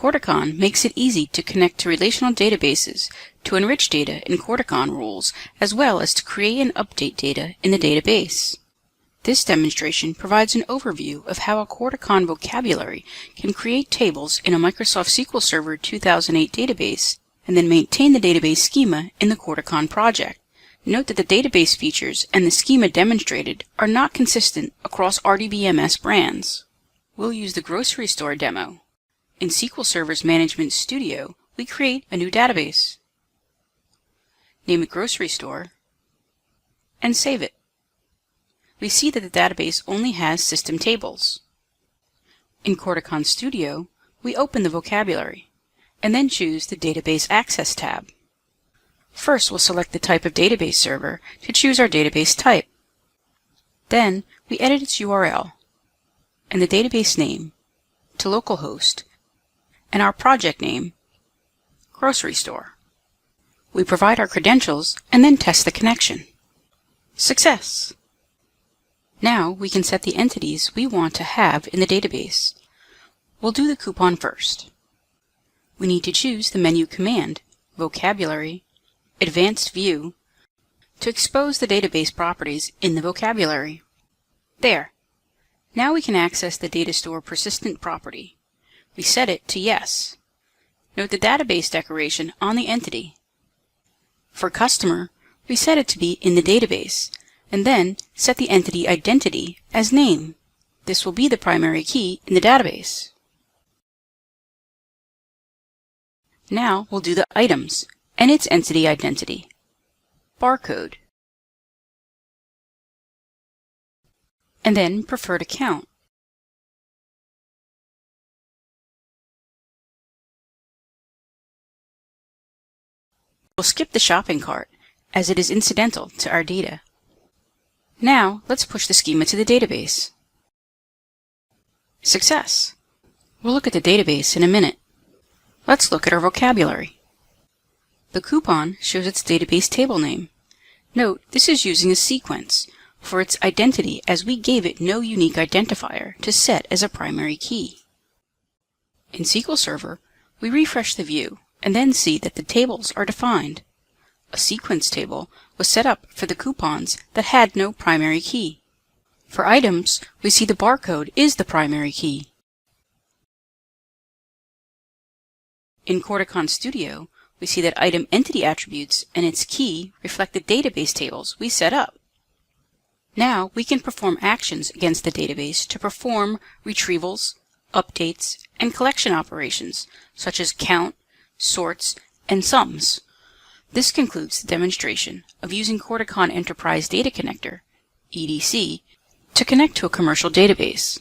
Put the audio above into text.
Corticon makes it easy to connect to relational databases, to enrich data in Corticon rules, as well as to create and update data in the database. This demonstration provides an overview of how a Corticon vocabulary can create tables in a Microsoft SQL Server 2008 database and then maintain the database schema in the Corticon project. Note that the database features and the schema demonstrated are not consistent across RDBMS brands. We'll use the grocery store demo. In SQL Server's Management Studio, we create a new database. Name it Grocery Store and save it. We see that the database only has system tables. In Corticon Studio, we open the vocabulary and then choose the Database Access tab. First, we'll select the type of database server to choose our database type. Then, we edit its URL and the database name to localhost and our project name, Grocery Store. We provide our credentials and then test the connection. Success! Now we can set the entities we want to have in the database. We'll do the coupon first. We need to choose the menu command, Vocabulary, Advanced View, to expose the database properties in the vocabulary. There. Now we can access the Datastore persistent property. We set it to Yes. Note the database decoration on the entity. For Customer, we set it to be in the database, and then set the entity identity as name. This will be the primary key in the database. Now we'll do the items and its entity identity. Barcode. And then preferred account. We'll skip the shopping cart as it is incidental to our data. Now, let's push the schema to the database. Success! We'll look at the database in a minute. Let's look at our vocabulary. The coupon shows its database table name. Note, this is using a sequence for its identity as we gave it no unique identifier to set as a primary key. In SQL Server, we refresh the view and then see that the tables are defined. A sequence table was set up for the coupons that had no primary key. For items, we see the barcode is the primary key. In Corticon Studio, we see that item entity attributes and its key reflect the database tables we set up. Now we can perform actions against the database to perform retrievals, updates, and collection operations such as count, sorts, and sums. This concludes the demonstration of using Corticon Enterprise Data Connector, EDC, to connect to a commercial database.